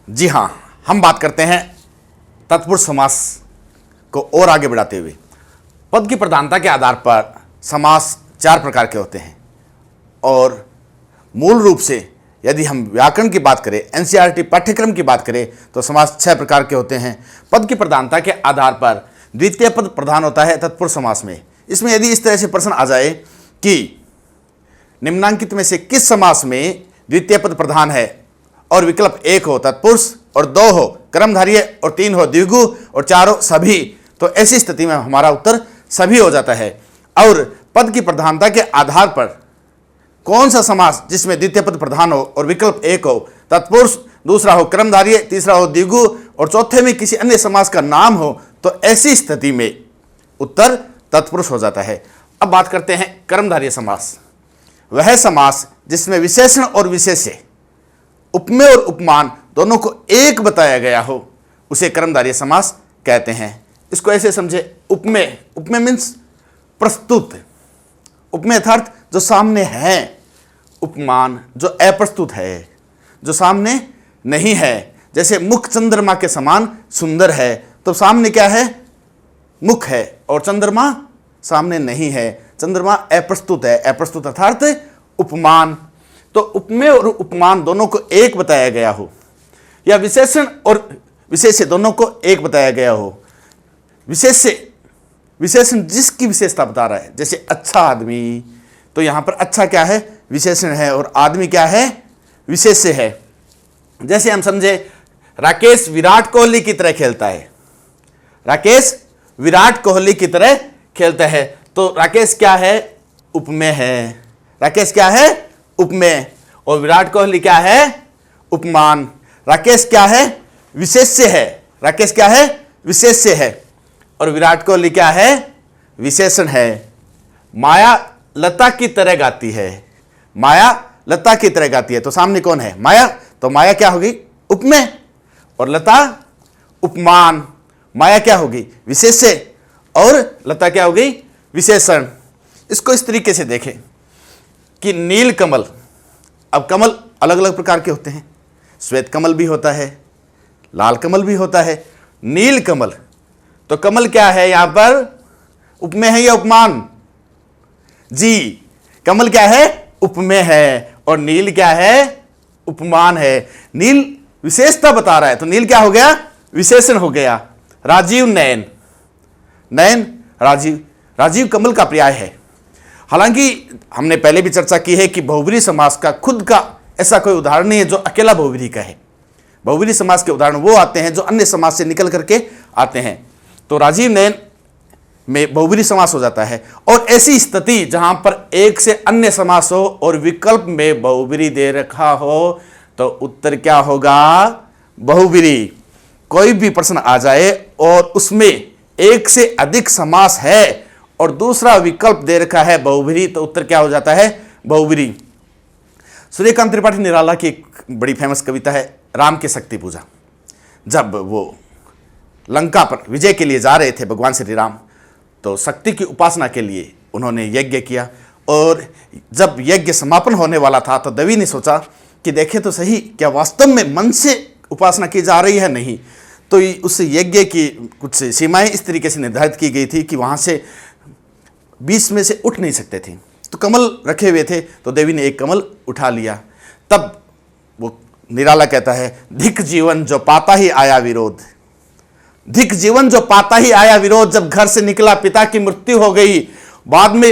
जी हाँ, हम बात करते हैं तत्पुरुष समास को और आगे बढ़ाते हुए। पद की प्रधानता के आधार पर समास चार प्रकार के होते हैं और मूल रूप से यदि हम व्याकरण की बात करें, एनसीईआरटी पाठ्यक्रम की बात करें तो समास छह प्रकार के होते हैं। पद की प्रधानता के आधार पर द्वितीय पद प्रधान होता है तत्पुरुष समास में। इसमें यदि इस तरह से प्रश्न आ जाए कि निम्नांकित में से किस समास में द्वितीय पद प्रधान है और विकल्प एक हो तत्पुरुष और दो हो कर्मधारय और तीन हो द्विगु और चार हो सभी, तो ऐसी स्थिति में हमारा उत्तर सभी हो जाता है। और पद की प्रधानता के आधार पर कौन सा समास जिसमें द्वितीय पद प्रधान हो और विकल्प एक हो तत्पुरुष, दूसरा हो कर्मधारय, तीसरा हो द्विगु और चौथे में किसी अन्य समास का नाम हो, तो ऐसी स्थिति में उत्तर तत्पुरुष हो जाता है। अब बात करते हैं कर्मधारय समास। वह समास जिसमें विशेषण और विशेष्य, उपमेय और उपमान दोनों को एक बताया गया हो उसे कर्मधारय समास कहते हैं। इसको ऐसे समझे, उपमेय, उपमेय मीन्स प्रस्तुत, उपमेय अर्थात जो सामने है, उपमान जो अप्रस्तुत है, जो सामने नहीं है। जैसे मुख चंद्रमा के समान सुंदर है, तो सामने क्या है? मुख है और चंद्रमा सामने नहीं है, चंद्रमा अप्रस्तुत है, अप्रस्तुत अर्थात उपमान। तो उपमेय और उपमान दोनों को एक बताया गया हो या विशेषण और विशेष्य दोनों को एक बताया गया हो। विशेषण जिसकी विशेषता बता रहा है, जैसे अच्छा आदमी, तो यहां पर अच्छा क्या है? विशेषण है और आदमी क्या है? विशेष्य है। जैसे हम समझे राकेश विराट कोहली की तरह खेलता है, राकेश विराट कोहली की तरह खेलता है, तो राकेश क्या है? उपमेय है। राकेश क्या है? उपमेय। और विराट कोहली क्या है? उपमान। राकेश क्या है? विशेष्य है। राकेश क्या है? विशेष्य है। और विराट कोहली क्या है? विशेषण है। माया लता की तरह गाती है, माया लता की तरह गाती है, तो सामने कौन है? माया। तो माया क्या होगी? उपमेय और लता उपमान। माया क्या होगी? विशेष्य और लता क्या होगी? विशेषण। इसको इस तरीके से देखें कि नील कमल, अब कमल अलग अलग प्रकार के होते हैं, श्वेत कमल भी होता है, लाल कमल भी होता है, नील कमल, तो कमल क्या है यहां पर? उपमेय है या उपमान? जी, कमल क्या है? उपमेय है और नील क्या है? उपमान है। नील विशेषता बता रहा है, तो नील क्या हो गया? विशेषण हो गया। राजीव नयन, नयन राजीव, राजीव कमल का पर्याय है। हालांकि हमने पहले भी चर्चा की है कि बहुब्रीहि समास का खुद का ऐसा कोई उदाहरण नहीं है जो अकेला बहुब्रीहि का है। बहुब्रीहि समास के उदाहरण वो आते हैं जो अन्य समास से निकल करके आते हैं। तो राजीव नयन में बहुब्रीहि समास हो जाता है। और ऐसी स्थिति जहां पर एक से अन्य समास हो और विकल्प में बहुब्रीहि दे रखा हो, तो उत्तर क्या होगा? बहुब्रीहि। कोई भी प्रश्न आ जाए और उसमें एक से अधिक समास है और दूसरा विकल्प दे रखा है बहुब्रीहि, तो उत्तर क्या हो जाता है? बहुब्रीहि। सूर्यकांत त्रिपाठी निराला की एक बड़ी फेमस कविता है राम की शक्ति पूजा। जब वो लंका पर विजय के लिए जा रहे थे भगवान श्री राम, तो शक्ति की उपासना के लिए उन्होंने यज्ञ किया और जब यज्ञ समापन होने वाला था तो देवी ने सोचा कि देखें तो सही क्या वास्तव में मन से उपासना की जा रही है? नहीं। तो उस यज्ञ की कुछ सीमाएं इस तरीके से निर्धारित की गई थी कि वहाँ से बीच में से उठ नहीं सकते थे, तो कमल रखे हुए थे, तो देवी ने एक कमल उठा लिया। तब वो निराला कहता है, धिक जीवन जो पाता ही आया विरोध, धिक जीवन जो पाता ही आया विरोध। जब घर से निकला पिता की मृत्यु हो गई, बाद में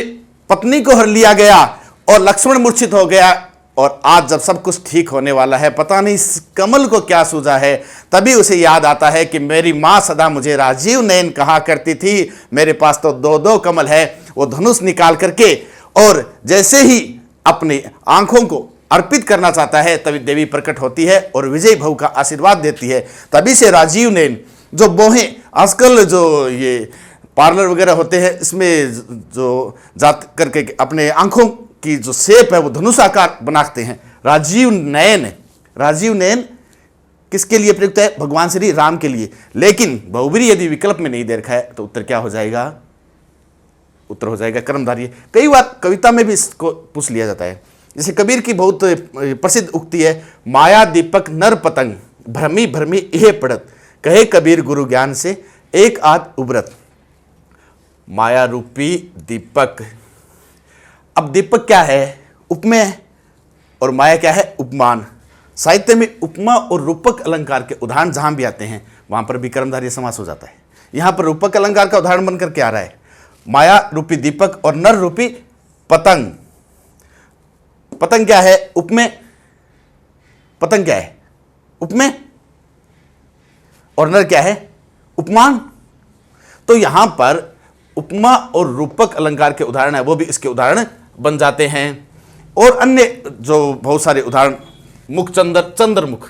पत्नी को हर लिया गया और लक्ष्मण मूर्छित हो गया, और आज जब सब कुछ ठीक होने वाला है, पता नहीं इस कमल को क्या सूझा है। तभी उसे याद आता है कि मेरी माँ सदा मुझे राजीव नयन कहा करती थी, मेरे पास तो दो दो कमल है। वो धनुष निकाल करके और जैसे ही अपनी आंखों को अर्पित करना चाहता है, तभी देवी प्रकट होती है और विजय भव का आशीर्वाद देती है। तभी से राजीव नयन जो बोहें, आजकल जो ये पार्लर वगैरह होते हैं, इसमें जो जात करके अपने आंखों की जो शेप है वो धनुषाकार बनाते हैं। राजीव नयन, राजीव नयन किसके लिए प्रयुक्त है? भगवान श्री राम के लिए। लेकिन बहुब्रीहि यदि विकल्प में नहीं दे रखा है तो उत्तर क्या हो जाएगा? उत्तर हो जाएगा कर्मधारय। कई बार कविता में भी इसको पूछ लिया जाता है। जैसे कबीर की बहुत प्रसिद्ध उक्ति है, माया दीपक नर पतंग भ्रमी भ्रमी यह पड़त, कहे कबीर गुरु ज्ञान से एक आध उबरत। माया रूपी दीपक। अब दीपक क्या है? उपमेय, और माया क्या है? उपमान। साहित्य में उपमा और रूपक अलंकार के उदाहरण जहां भी आते हैं वहां पर भी कर्मधारय समास हो जाता है। यहां पर रूपक अलंकार का उदाहरण बनकर के आ रहा है माया रूपी दीपक और नर रूपी पतंग। पतंग क्या है? उपमेय। पतंग क्या है? उपमेय। और नर क्या है? उपमान। तो यहां पर उपमा और रूपक अलंकार के उदाहरण है वो भी इसके उदाहरण बन जाते हैं। और अन्य जो बहुत सारे उदाहरण, मुख चंद्र, चंद्रमुख,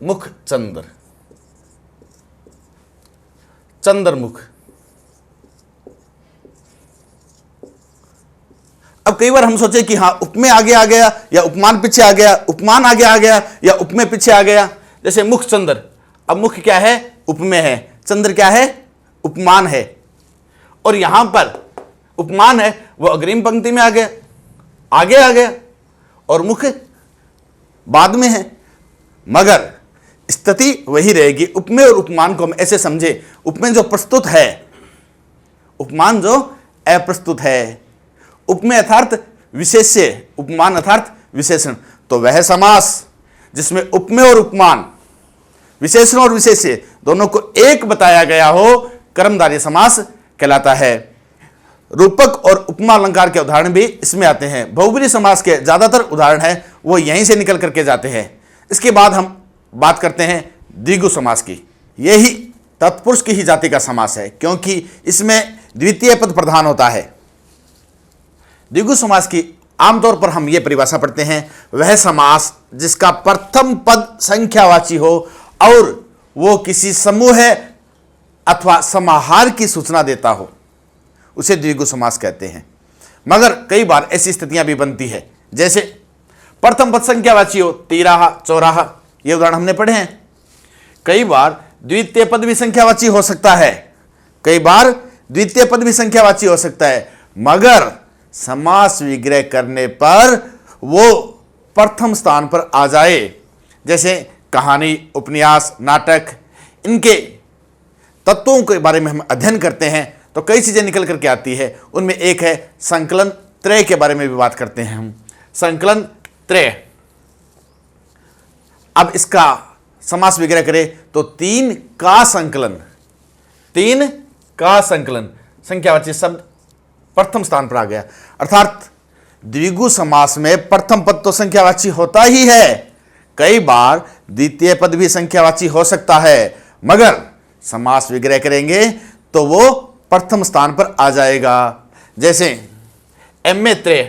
मुख चंद्र, चंद्रमुख। अब कई बार हम सोचे कि हाँ उपमेय आगे आ गया या उपमान पीछे आ गया, उपमान आगे आ गया या उपमेय पीछे आ गया। जैसे मुख चंद्र, अब मुख क्या है? उपमेय है, चंद्र क्या है? उपमान है। और यहां पर उपमान है वो अग्रिम पंक्ति में आ गया, आगे आ गया, और मुख बाद में है, मगर स्थिति वही रहेगी। उपमेय और उपमान को हम ऐसे समझे, उपमेय जो प्रस्तुत है, उपमान जो अप्रस्तुत है। उपमेय अर्थात विशेष्य, उपमान अर्थात विशेषण। तो वह समास जिसमें उपमेय और उपमान, विशेषण और विशेष्य दोनों को एक बताया गया हो, कर्मधारय समास कहलाता है। रूपक और उपमा अलंकार के उदाहरण भी इसमें आते हैं। बहुब्रीहि समास के ज्यादातर उदाहरण है वो यहीं से निकल करके जाते हैं। इसके बाद हम बात करते हैं द्विगु समास की। यही तत्पुरुष की ही जाति का समास है क्योंकि इसमें द्वितीय पद प्रधान होता है। द्विगु समास की आमतौर पर हम ये परिभाषा पढ़ते हैं, वह समास जिसका प्रथम पद संख्यावाची हो और वो किसी समूह अथवा समाहार की सूचना देता हो, उसे द्विगु समास कहते हैं। मगर कई बार ऐसी स्थितियां भी बनती है, जैसे प्रथम पद संख्यावाची हो, तिराहा, चौराहा, ये उदाहरण हमने पढ़े हैं। कई बार द्वितीय पद भी संख्यावाची हो सकता है, कई बार द्वितीय पद भी संख्यावाची हो सकता है, मगर समास विग्रह करने पर वो प्रथम स्थान पर आ जाए। जैसे कहानी, उपन्यास, नाटक, इनके तत्वों के बारे में हम अध्ययन करते हैं तो कई चीजें निकल करके आती है। उनमें एक है संकलन त्रय के बारे में भी बात करते हैं हम, संकलन त्रय। अब इसका समास विग्रह करें तो तीन का संकलन, तीन का संकलन, संख्यावाची शब्द प्रथम स्थान पर आ गया। अर्थात द्विगु समास में प्रथम पद तो संख्यावाची होता ही है, कई बार द्वितीय पद भी संख्यावाची हो सकता है, मगर समास विग्रह करेंगे तो वो प्रथम स्थान पर आ जाएगा। जैसे एमए त्रय,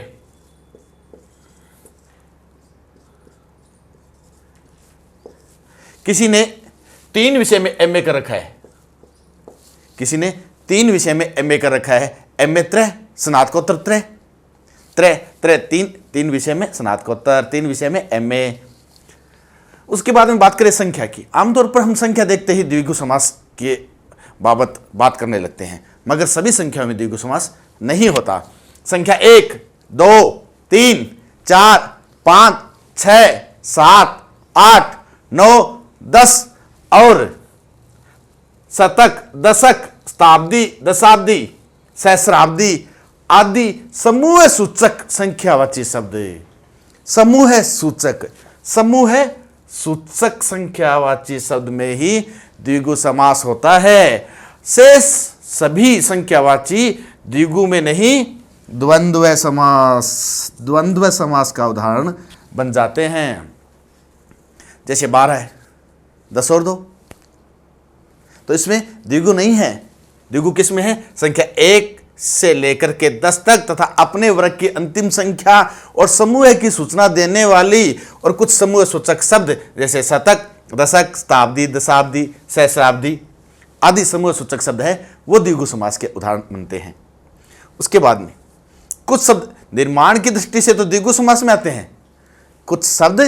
किसी ने 3 विषय में एमए कर रखा है, किसी ने 3 विषय में एमए कर रखा है, एमए त्रय, स्नातकोत्तर त्रय, त्रय त्रय तीन विषय में स्नातकोत्तर, 3 विषय में एमए। उसके बाद में बात करें संख्या की। आमतौर पर हम संख्या देखते ही द्विगु समास के बाबत बात करने लगते हैं, मगर सभी संख्याओं में द्विगु समास नहीं होता। संख्या 1, 2, 3, 4, 5, 6, 7, 8, 9, 10 और शतक, दशक, शताब्दी, दशाब्दी, सहस्राब्दी आदि समूह सूचक संख्यावाची शब्द। समूह सूचक, समूह सूचक संख्यावाची शब्द में ही द्विगु समास होता है। शेष सभी संख्यावाची द्विगु में नहीं द्वंद्व समास, द्वंद्व समास का उदाहरण बन जाते हैं। जैसे 12 है, 10 और 2, तो इसमें द्विगु नहीं है। द्विगु किस में है? संख्या 1 से लेकर के 10 तक तथा अपने वर्ग की अंतिम संख्या और समूह की सूचना देने वाली और कुछ समूह सूचक शब्द जैसे शतक, दशक, शताब्दी, दशाब्दी, सहस्राब्दी आदि समूह सूचक शब्द है, वो द्विगु समास के उदाहरण बनते हैं। उसके बाद में कुछ शब्द निर्माण की दृष्टि से तो द्विगु समास में आते हैं, कुछ शब्द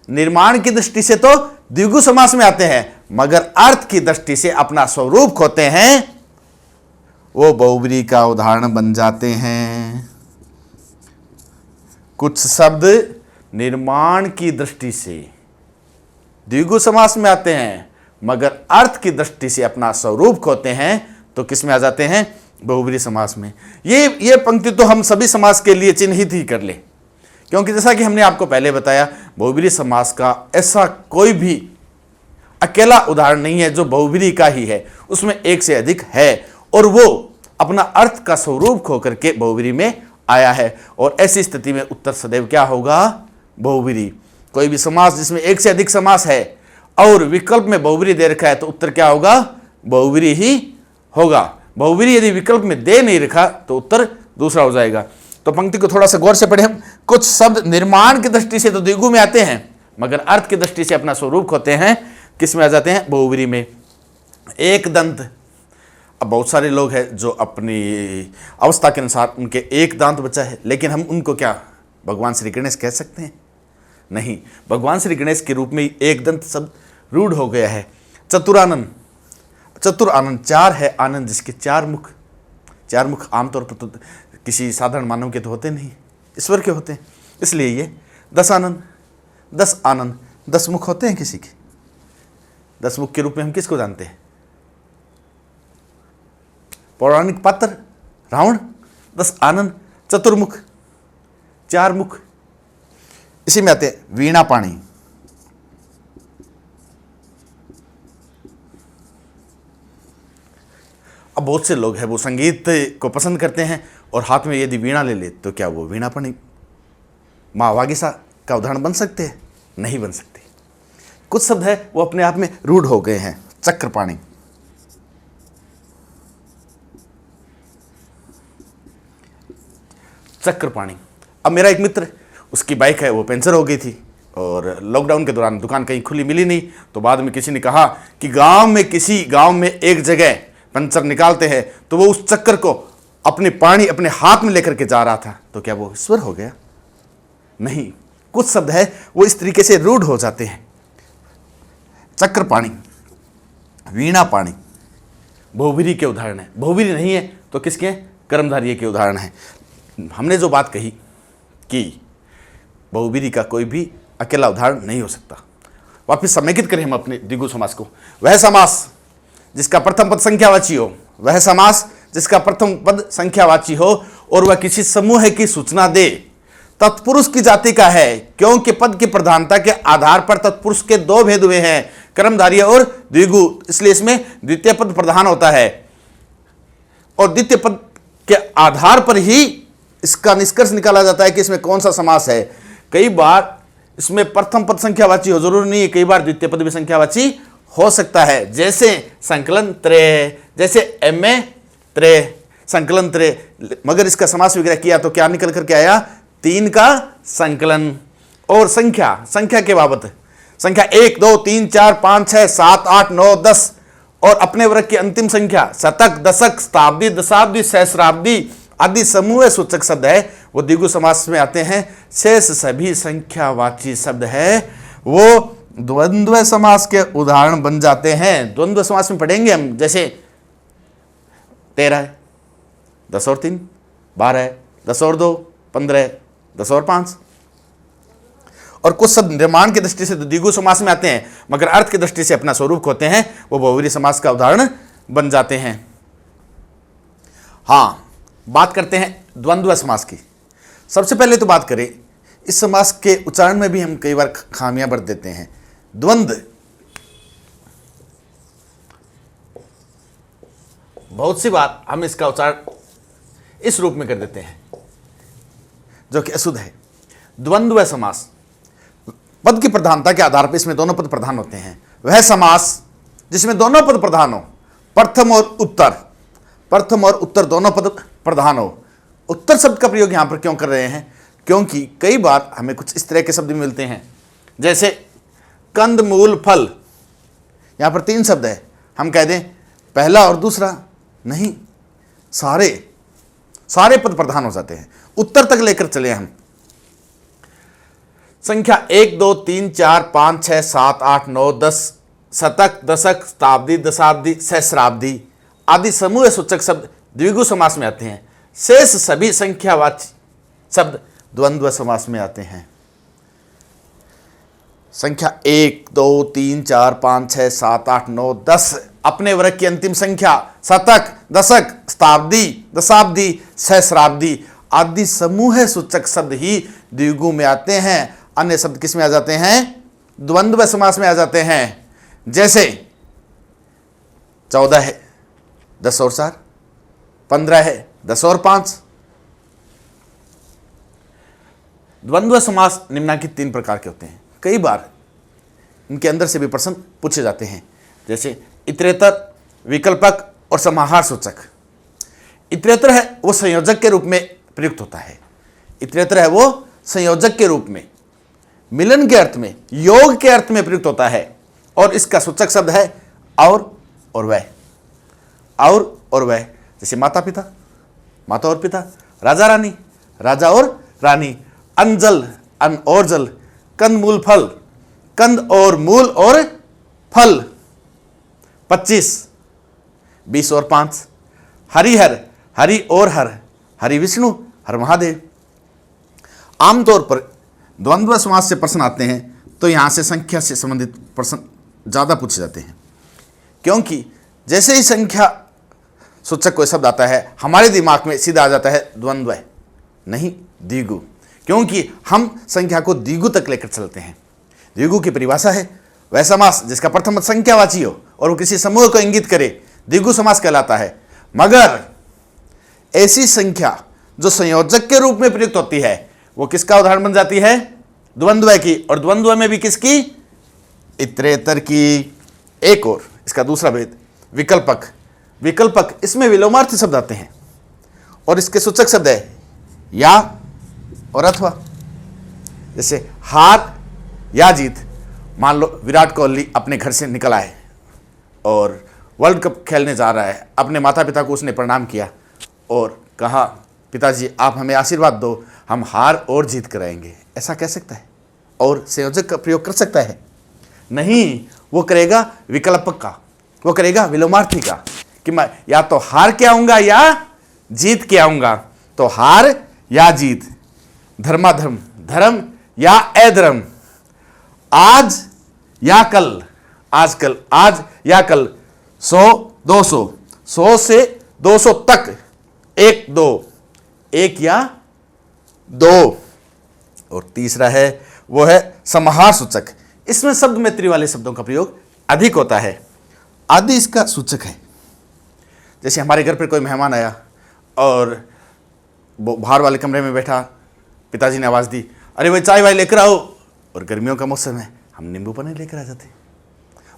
निर्माण की दृष्टि से तो द्विगु समास में आते हैं, मगर अर्थ की दृष्टि से अपना स्वरूप खोते हैं, वो बहुब्रीहि का उदाहरण बन जाते हैं। कुछ शब्द निर्माण की दृष्टि से द्विगु समास में आते हैं, मगर अर्थ की दृष्टि से अपना स्वरूप खोते हैं तो किस में आ जाते हैं? बहुब्रीहि समास में। ये पंक्ति तो हम सभी समास के लिए चिन्हित ही कर ले, क्योंकि जैसा कि हमने आपको पहले बताया, बहुब्रीहि समास का ऐसा कोई भी अकेला उदाहरण नहीं है जो बहुब्रीहि का ही है, उसमें एक से अधिक है और वो अपना अर्थ का स्वरूप खो करके बहुब्रीहि में आया है। और ऐसी स्थिति में उत्तर सदैव क्या होगा? बहुब्रीहि। कोई भी समास जिसमें एक से अधिक समास है और विकल्प में बहुब्रीहि दे रखा है तो उत्तर क्या होगा? बहुब्रीहि ही होगा। बहुब्रीहि यदि विकल्प में दे नहीं रखा तो उत्तर दूसरा हो जाएगा। तो पंक्ति को थोड़ा सा गौर से पढ़े हम। कुछ शब्द निर्माण की दृष्टि से तो द्विगु में आते हैं, मगर अर्थ की दृष्टि से अपना स्वरूप खोते हैं, किस में आ जाते हैं? बहुब्रीहि में। एक दंत, अब बहुत सारे लोग हैं जो अपनी अवस्था के अनुसार उनके एक दांत बचा है, लेकिन हम उनको क्या भगवान श्री गणेश कह सकते हैं? नहीं, भगवान श्री गणेश के रूप में एक दंत शब्द रूढ़ हो गया है। चतुरानन, चतुर आनंद, चार है आनंद जिसके चार मुख। चार मुख आमतौर पर तो किसी साधारण मानव के तो होते नहीं, ईश्वर के होते हैं, इसलिए ये 10 आनंद, 10 आनंद, 10 मुख होते हैं किसी के। 10 मुख के रूप में हम किसको जानते हैं? पौराणिक पात्र रावण, 10 आनंद, चतुर्मुख, 4 मुख। इसी में आते हैं वीणा पाणी। अब बहुत से लोग हैं वो संगीत को पसंद करते हैं और हाथ में यदि वीणा ले ले तो क्या वो वीणा पाणी माँ वागीसा का उदाहरण बन सकते हैं? नहीं बन सकते। कुछ शब्द है वो अपने आप में रूढ़ हो गए हैं। चक्रपाणी, चक्रपाणी। अब मेरा एक मित्र, उसकी बाइक है वो पंचर हो गई थी और लॉकडाउन के दौरान दुकान कहीं खुली मिली नहीं, तो बाद में किसी ने कहा कि गांव में किसी गांव में एक जगह पंचर निकालते हैं, तो वो उस चक्कर को अपने पानी अपने हाथ में लेकर के जा रहा था। तो क्या वो ईश्वर हो गया? नहीं। कुछ शब्द है वो इस तरीके से रूढ़ हो जाते हैं। चक्रपाणी, वीणा पाणी बहुब्रीहि के उदाहरण है। बहुब्रीहि नहीं है तो किसके? कर्मधारय के उदाहरण है। हमने जो बात कही कि बहुब्रीहि का कोई भी अकेला उदाहरण नहीं हो सकता। वापिस समेकित करें हम अपने द्विगु समास को। वह समास जिसका प्रथम पद संख्यावाची हो, वह समास जिसका प्रथम पद संख्यावाची हो और वह किसी समूह की सूचना दे, तत्पुरुष की जाति का है, क्योंकि पद की प्रधानता के आधार पर तत्पुरुष के 2 भेद हुए हैं, कर्मधारय और द्विगु, इसलिए इसमें द्वितीय पद प्रधान होता है और द्वितीय पद के आधार पर ही इसका निष्कर्ष निकाला जाता है कि इसमें कौन सा समास है। कई बार इसमें प्रथम पद संख्यावाची हो, जरूरी नहीं है, कई बार द्वितीय पद भी संख्यावाची हो सकता है। जैसे संकलन त्रय, जैसे एमए त्रय, संकलन त्रय, मगर इसका समास वगैरह किया तो क्या निकल करके आया? 3 का संकलन। और संख्या के बाबत संख्या 1 2 3 4 5 6 7 8 9 10 और अपने वर्ग की अंतिम संख्या शतक, दशक, शताब्दी, दशाब्दी, सहस्राब्दी आदि समूह सूचक शब्द है, वो द्विगु समास में आते हैं। शेष सभी संख्यावाची शब्द है वो द्वंद्व समास के उदाहरण बन जाते हैं। द्वंद्व समास में पढ़ेंगे हम, जैसे 13 है, 10 और 3 12 है, 10 और 2 15 है, 10 और 5। और कुछ शब्द निर्माण की दृष्टि से द्विगु समास में आते हैं, मगर अर्थ की दृष्टि से अपना स्वरूप खोते हैं, वो बहुब्रीहि समास का उदाहरण बन जाते हैं। हाँ, बात करते हैं द्वंद्व समास की। सबसे पहले तो बात करें, इस समास के उच्चारण में भी हम कई बार खामियां बरत देते हैं। द्वंद्व, बहुत सी बार हम इसका उच्चारण इस रूप में कर देते हैं जो कि अशुद्ध है। द्वंद्व समास, पद की प्रधानता के आधार पर इसमें दोनों पद प्रधान होते हैं। वह समास जिसमें दोनों पद प्रधान हो, प्रथम और उत्तर दोनों पद प्रधान हो। उत्तर शब्द का प्रयोग यहां पर क्यों कर रहे हैं? क्योंकि कई बार हमें कुछ इस तरह के शब्द भी मिलते हैं, जैसे कंद, मूल, फल। यहां पर 3 शब्द है, हम कह दें पहला और दूसरा, नहीं, सारे पद प्रधान हो जाते हैं। उत्तर तक लेकर चले हम, संख्या 1 2 3 4 5 6 7 8 9 10 शतक, दशक, शताब्दी, दशाब्दी, सहस्राब्दी आदि समूह सूचक शब्द द्विगु समास में आते हैं। शेष सभी संख्यावाची शब्द द्वंद्व समास में आते हैं। संख्या 1 2 3 4 5 6 7 8 9 10 अपने वर्ग की अंतिम संख्या शतक, दशक, शताब्दी, दशाब्दी, सहस्राब्दी आदि समूह सूचक शब्द ही द्विगु में आते हैं। अन्य शब्द किस में आ जाते हैं? द्वंद्व समास में आ जाते हैं। जैसे 14 है 10 और 4, 15 है 10 और 5। द्वंद्व समास निम्नलिखित 3 प्रकार के होते हैं। कई बार इनके अंदर से भी प्रश्न पूछे जाते हैं, जैसे इतरेतर, विकल्पक और समाहार सूचक। इतरेतर है वो संयोजक के रूप में प्रयुक्त होता है। इतरेतर है वो संयोजक के रूप में, मिलन के अर्थ में, योग के अर्थ में प्रयुक्त होता है और इसका सूचक शब्द है और वह। और वह जैसे माता पिता, माता और पिता, राजा रानी, राजा और रानी, अनजल, अन्न और जल, कंद मूल फल, कंद और मूल और फल। 25, 20 और 5, हरिहर, हरि और हर, हरि विष्णु, हर महादेव। आमतौर पर द्वंद्व समास से प्रश्न आते हैं तो यहाँ से संख्या से संबंधित प्रश्न ज़्यादा पूछे जाते हैं, क्योंकि जैसे ही संख्या सूचक कोई शब्द आता है हमारे दिमाग में सीधा आ जाता है द्वंद्व, नहीं द्विगु, क्योंकि हम संख्या को द्विगु तक लेकर चलते हैं। द्विगु की परिभाषा है वह समास जिसका प्रथम संख्यावाची हो और वो किसी समूह को इंगित करे, द्विगु समास कहलाता है। मगर ऐसी संख्या जो संयोजक के रूप में प्रयुक्त होती है वो किसका उदाहरण बन जाती है? द्वंद्व की। और द्वंद्व में भी किसकी? इतरेतर की। एक और इसका दूसरा भेद विकल्पक। विकल्पक इसमें विलोमार्थी शब्द आते हैं और इसके सूचक शब्द है या और अथवा। जैसे हार या जीत। मान लो विराट कोहली अपने घर से निकल आए और वर्ल्ड कप खेलने जा रहा है। अपने माता पिता को उसने प्रणाम किया और कहा, पिताजी आप हमें आशीर्वाद दो, हम हार और जीत कराएंगे। ऐसा कह सकता है और संयोजक का प्रयोग कर सकता है? नहीं, वो करेगा विकल्पक का, वो करेगा विलोमार्थी का, कि मैं या तो हार के आऊंगा या जीत के आऊंगा। तो हार या जीत, धर्माधर्म, धर्म या अधर्म, आज या कल, आजकल, आज या कल, 100 200, 100 से 200 तक, 1 2, 1 या 2। और तीसरा है वो है समाहार सूचक। इसमें शब्द मैत्री वाले शब्दों का प्रयोग अधिक होता है। आदि इसका सूचक है। जैसे हमारे घर पर कोई मेहमान आया और वो बाहर वाले कमरे में बैठा, पिताजी ने आवाज़ दी, अरे भाई चाय वाय लेकर आओ। और गर्मियों का मौसम है, हम नींबू पानी लेकर आ जाते।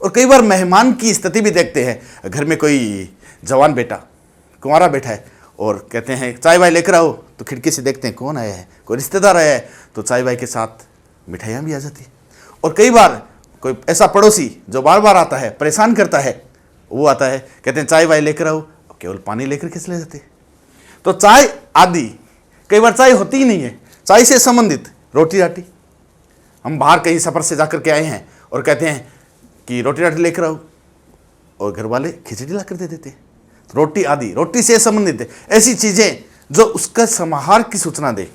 और कई बार मेहमान की स्थिति भी देखते हैं, घर में कोई जवान बेटा, कुंवारा बैठा है और कहते हैं चाय वाय लेकर आओ, तो खिड़की से देखते हैं कौन आया है, कोई रिश्तेदार आया है, तो चाय वाय के साथ मिठाइयाँ भी आ जाती। और कई बार कोई ऐसा पड़ोसी जो बार बार आता है, परेशान करता है, वो आता है, कहते हैं चाय वाय लेकर आओ, केवल पानी लेकर के चले जाते। तो चाय आदि, कई बार चाय होती ही नहीं है, चाय से संबंधित रोटी राटी। हम बाहर कहीं सफ़र से जाकर के आए हैं और कहते हैं कि रोटी राटी लेकर आओ, और घर वाले खिचड़ी ला कर दे देते। रोटी आदि, रोटी से संबंधित ऐसी चीज़ें जो उसका समाहार की सूचना दे।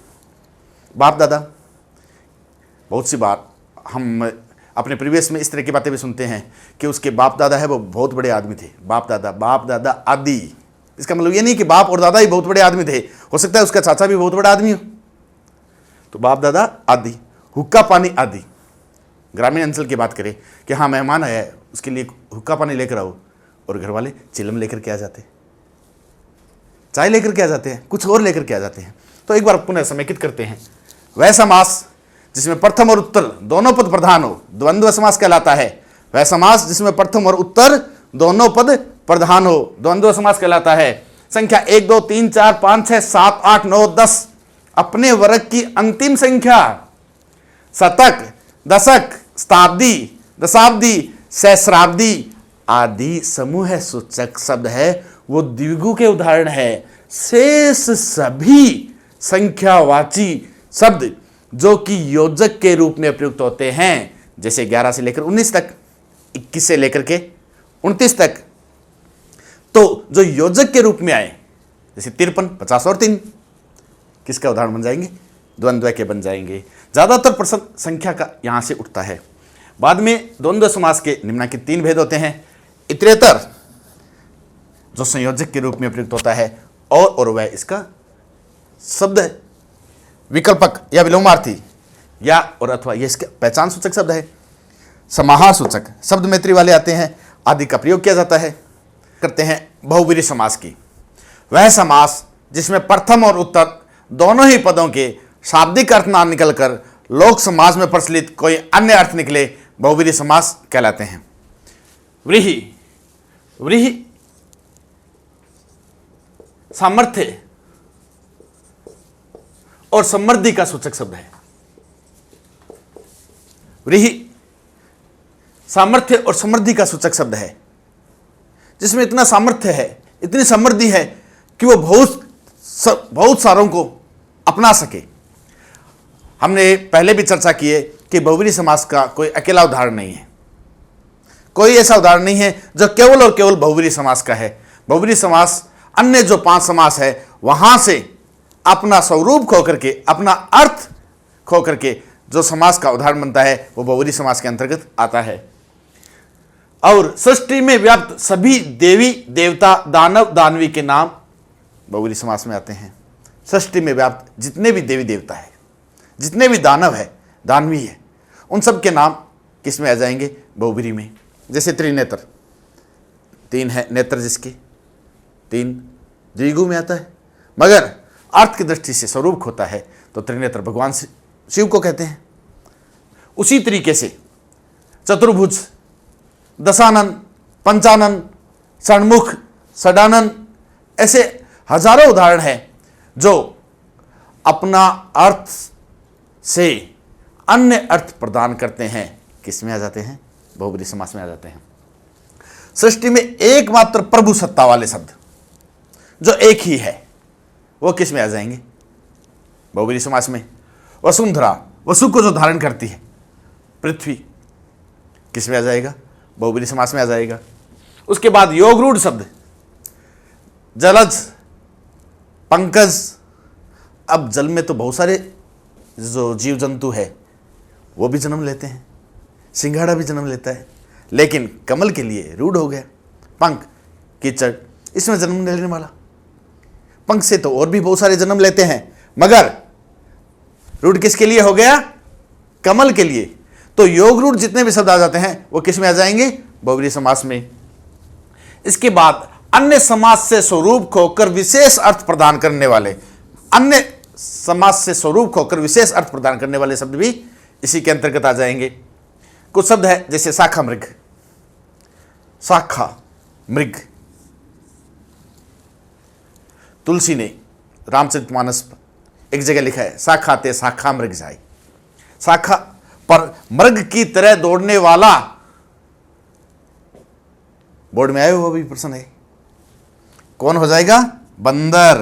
बाप दादा, बहुत सी बार हम अपने प्रीवियस में इस तरह की बातें भी सुनते हैं कि उसके बाप दादा है वो बहुत बड़े आदमी थे। बाप दादा आदि, इसका मतलब ये नहीं कि बाप और दादा ही बहुत बड़े आदमी थे, हो सकता है उसका चाचा भी बहुत बड़ा आदमी हो। तो बाप दादा आदि, हुक्का पानी आदि। ग्रामीण अंचल की बात करें कि हाँ मेहमान आया है, उसके लिए हुक्का पानी लेकर आओ, और घर वाले चिलम लेकर के आ जाते, चाय लेकर के आ जाते हैं, कुछ और लेकर के आ जाते हैं। तो एक बार पुनः समेकित करते हैं। वह समास जिसमें प्रथम और उत्तर दोनों पद प्रधान हो द्वंद्व समास कहलाता है। वह समास जिसमें प्रथम और उत्तर दोनों पद प्रधान हो द्वंद्व समास कहलाता है। संख्या 1 2 3 4 5 6 7 8 9 10 अपने वर्ग की अंतिम संख्या, शतक, दशक, शताब्दी, दशाब्दी, सहस्राब्दी आदि समूह सूचक शब्द है वो द्विगु के उदाहरण है। शेष सभी संख्यावाची शब्द जो कि योजक के रूप में प्रयुक्त होते हैं, जैसे 11 से लेकर 19 तक, 21 से लेकर के 29 तक, तो जो योजक के रूप में आए, जैसे 53, 50 और 3, किसका उदाहरण बन जाएंगे? द्वंद्व के बन जाएंगे। ज्यादातर प्रश्न संख्या का यहां से उठता है। बाद में द्वंद्व समास के निम्नलिखित 3 भेद होते हैं। इतरेतर, जो संयोजक के रूप में प्रयुक्त होता है, और वह इसका शब्द है, विकल्पक या विलोमार्थी, या और अथवा यह इसका पहचान सूचक शब्द है। समाहार सूचक शब्द मैत्री वाले आते हैं, आदि का प्रयोग किया जाता है। करते हैं बहुब्रीहि समास की। वह समास जिसमें प्रथम और उत्तर दोनों ही पदों के शाब्दिक अर्थ ना निकलकर लोक समाज में प्रचलित कोई अन्य अर्थ निकले, बहुब्रीहि समास कहलाते हैं। व्रीहि, व्रीहि सामर्थ्य और समृद्धि का सूचक शब्द है। व्रीहि सामर्थ्य और समृद्धि का सूचक शब्द है, जिसमें इतना सामर्थ्य है, इतनी समृद्धि है कि वो बहुत सारों को अपना सके। हमने पहले भी चर्चा की है कि बहुब्रीहि समास का कोई अकेला उदाहरण नहीं है, कोई ऐसा उदाहरण नहीं है जो केवल और केवल बहुब्रीहि समास का है। बहुब्रीहि समास अन्य जो 5 समास है वहां से अपना स्वरूप खो करके, अपना अर्थ खो करके जो समास का उदाहरण बनता है वो बहुब्रीहि समास के अंतर्गत आता है। और सृष्टि में व्याप्त सभी देवी देवता दानव दानवी के नाम बहुब्रीहि समास में आते हैं। सृष्टि में व्याप्त जितने भी देवी देवता है, जितने भी दानव है, दानवी है, उन सब के नाम किस में आ जाएंगे? बहुब्रीहि में। जैसे त्रिनेत्र, 3 है नेत्र जिसके, 3 द्विगु में आता है, मगर अर्थ की दृष्टि से स्वरूप होता है तो त्रिनेत्र भगवान शिव को कहते हैं। उसी तरीके से चतुर्भुज, दशानन, पंचानन, षण्मुख, षडानन, ऐसे हजारों उदाहरण हैं जो अपना अर्थ से अन्य अर्थ प्रदान करते हैं। किस में आ जाते हैं? बहुब्रीहि समास में आ जाते हैं। सृष्टि में एकमात्र प्रभु सत्ता वाले शब्द जो एक ही है वो किस में आ जाएंगे? बहुब्रीहि समास में। वसुंधरा, वसु को जो धारण करती है, पृथ्वी, किस में आ जाएगा? बहुब्रीहि समास में आ जाएगा। उसके बाद योगरूढ़ शब्द, जलज, पंकज। अब जल में तो बहुत सारे जो जीव जंतु है वो भी जन्म लेते हैं, सिंघाड़ा भी जन्म लेता है, लेकिन कमल के लिए रूढ़ हो गया। पंख, कीचड़, इसमें जन्म लेने वाला। पंख से तो और भी बहुत सारे जन्म लेते हैं, मगर रूढ़ किसके लिए हो गया? कमल के लिए। तो योग रूढ़ जितने भी शब्द आ जाते हैं वो किस में आ जाएंगे? बहुब्रीहि समास में। इसके बाद अन्य समास से स्वरूप खोकर विशेष अर्थ प्रदान करने वाले, अन्य समास से स्वरूप खोकर विशेष अर्थ प्रदान करने वाले शब्द भी इसी के अंतर्गत आ जाएंगे। कुछ शब्द है जैसे शाखा मृग, शाखा मृग। तुलसी ने रामचरितमानस एक जगह लिखा है, शाखा ते शाखा मृग जाई। शाखा पर मृग की तरह दौड़ने वाला, बोर्ड में आए हुआ भी प्रश्न है, कौन हो जाएगा? बंदर।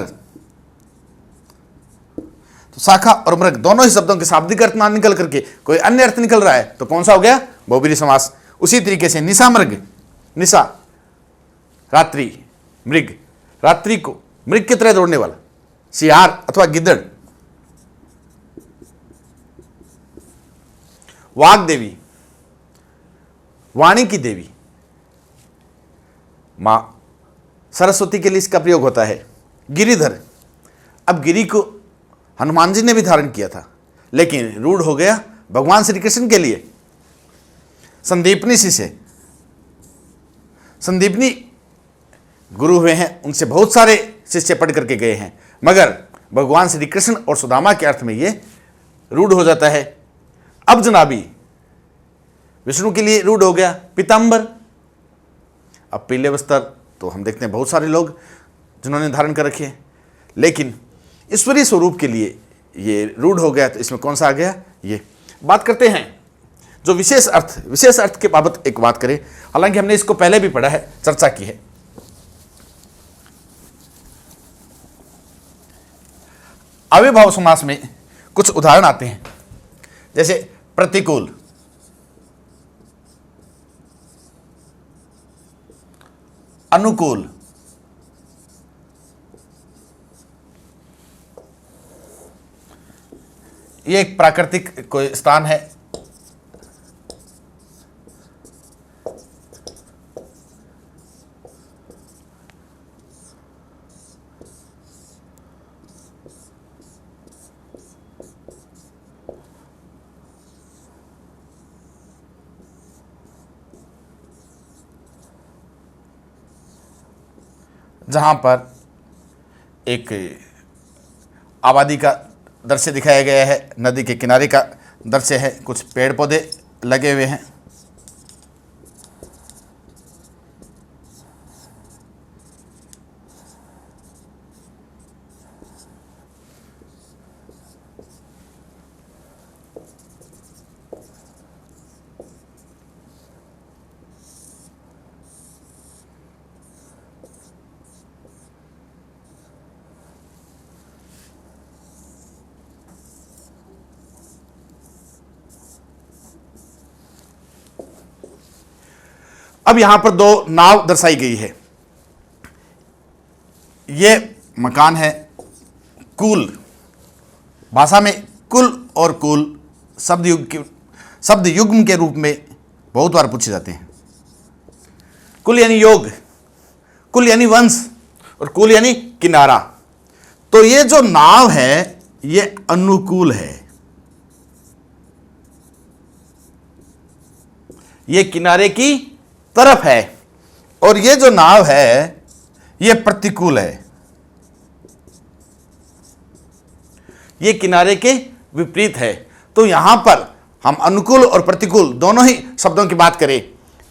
तो शाखा और मृग दोनों ही शब्दों के शाब्दिक अर्थ ना निकल करके कोई अन्य अर्थ निकल रहा है तो कौन सा हो गया? बहुब्रीहि समास। उसी तरीके से निशा मृग, निशा रात्रि, मृग रात्रि को मृग की तरह दौड़ने वाला, सियार अथवा गिद्दड़। वाग देवी, वाणी की देवी, मां सरस्वती के लिए इसका प्रयोग होता है। गिरिधर, अब गिरी को हनुमान जी ने भी धारण किया था, लेकिन रूढ़ हो गया भगवान श्री कृष्ण के लिए। संदीपनी शिष्य, संदीपनी गुरु हुए हैं, उनसे बहुत सारे शिष्य पढ़ करके गए हैं, मगर भगवान श्री कृष्ण और सुदामा के अर्थ में ये रूढ़ हो जाता है। अब जनाबी, विष्णु के लिए रूढ़ हो गया। पीतांबर, अब पीले वस्त्र तो हम देखते हैं बहुत सारे लोग जिन्होंने धारण कर रखे हैं, लेकिन ईश्वरीय स्वरूप के लिए ये रूढ़ हो गया, तो इसमें कौन सा आ गया? ये। बात करते हैं जो विशेष अर्थ के बाबत एक बात करें, हालांकि हमने इसको पहले भी पढ़ा है, चर्चा की है। अव्ययभाव समास में कुछ उदाहरण आते हैं, जैसे प्रतिकूल, अनुकूल, ये एक प्राकृतिक कोई स्थान है, जहाँ पर एक आबादी का दृश्य दिखाया गया है, नदी के किनारे का दृश्य है, कुछ पेड़ पौधे लगे हुए हैं। अब यहां पर दो नाव दर्शाई गई है। ये मकान है कुल। भाषा में कुल और कुल शब्द युग्म के रूप में बहुत बार पूछे जाते हैं। कुल यानी योग, कुल यानी वंश और कुल यानी किनारा। तो ये जो नाव है ये अनुकूल है, ये किनारे की तरफ है, और ये जो नाव है ये प्रतिकूल है, ये किनारे के विपरीत है। तो यहां पर हम अनुकूल और प्रतिकूल दोनों ही शब्दों की बात करें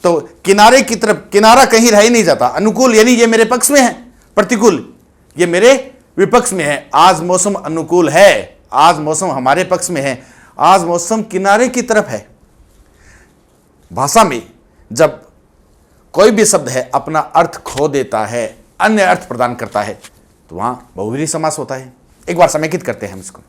तो किनारे की तरफ, किनारा कहीं रह ही नहीं जाता। अनुकूल यानी ये मेरे पक्ष में है, प्रतिकूल ये मेरे विपक्ष में है। आज मौसम अनुकूल है, आज मौसम हमारे पक्ष में है, आज मौसम किनारे की तरफ है। भाषा में जब कोई भी शब्द है अपना अर्थ खो देता है, अन्य अर्थ प्रदान करता है, तो वहां बहुव्रीहि समास होता है। एक बार समेकित करते हैं हम इसको।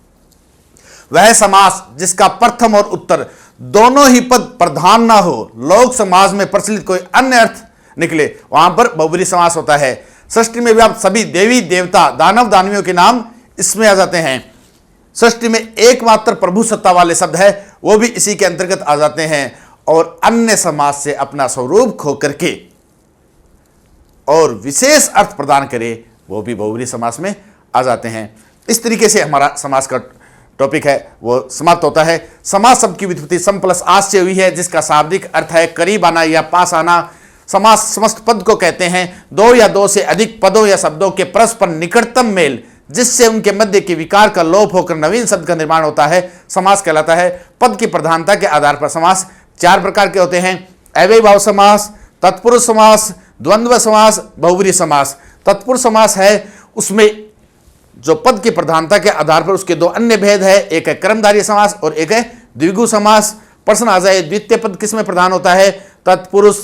वह समास जिसका प्रथम और उत्तर दोनों ही पद प्रधान ना हो, लोक समाज में प्रचलित कोई अन्य अर्थ निकले, वहां पर बहुव्रीहि समास होता है। सृष्टि में व्याप्त सभी देवी देवता दानव दानवियों के नाम इसमें आ जाते हैं। सृष्टि में एकमात्र प्रभु सत्ता वाले शब्द है, वो भी इसी के अंतर्गत आ जाते हैं, और अन्य समाज से अपना स्वरूप खो करके और विशेष अर्थ प्रदान करे, वो भी बहुव्रीहि समास में आ जाते हैं। इस तरीके से हमारा समास का टॉपिक है वो समाप्त होता है। समास शब्द की व्युत्पत्ति सम प्लस आस से हुई है, जिसका शाब्दिक अर्थ है करीब आना या पास आना। समास समस्त पद को कहते हैं, दो या दो से अधिक पदों या शब्दों के परस्पर निकटतम मेल जिससे उनके मध्य के विकार का लोप होकर नवीन शब्द का निर्माण होता है, समास कहलाता है। पद की प्रधानता के आधार पर समास चार प्रकार के होते हैं: अव्ययी भाव समास, तत्पुरुष समास, द्वंद्व समास, बहुव्रीहि समास। तत्पुरुष समास है उसमें जो पद की प्रधानता के आधार पर उसके दो अन्य भेद है, एक है कर्मधारय समास और एक है द्विगु समास। प्रश्न आ जाए द्वितीय पद किसमें प्रधान होता है? तत्पुरुष,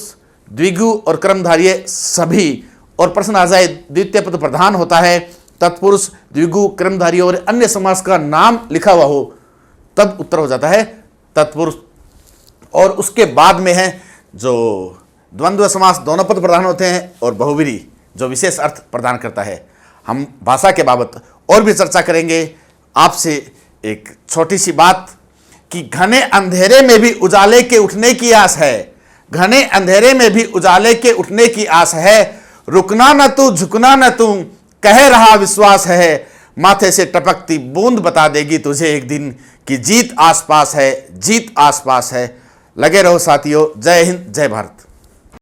द्विगु और कर्मधारय सभी। और प्रश्न आ जाए द्वितीय पद प्रधान होता है तत्पुरुष, द्विगु, कर्मधारय और अन्य समास का नाम लिखा हुआ हो, तब उत्तर हो जाता है तत्पुरुष। और उसके बाद में है जो द्वंद्व समास, दोनों पद प्रधान होते हैं, और बहुव्रीहि जो विशेष अर्थ प्रदान करता है। हम भाषा के बाबत और भी चर्चा करेंगे। आपसे एक छोटी सी बात कि घने अंधेरे में भी उजाले के उठने की आस है, घने अंधेरे में भी उजाले के उठने की आस है। रुकना न तू, झुकना न तू, कह रहा विश्वास है। माथे से टपकती बूंद बता देगी तुझे एक दिन कि जीत आसपास है, जीत आसपास है। लगे रहो साथियों। जय हिंद, जय भारत।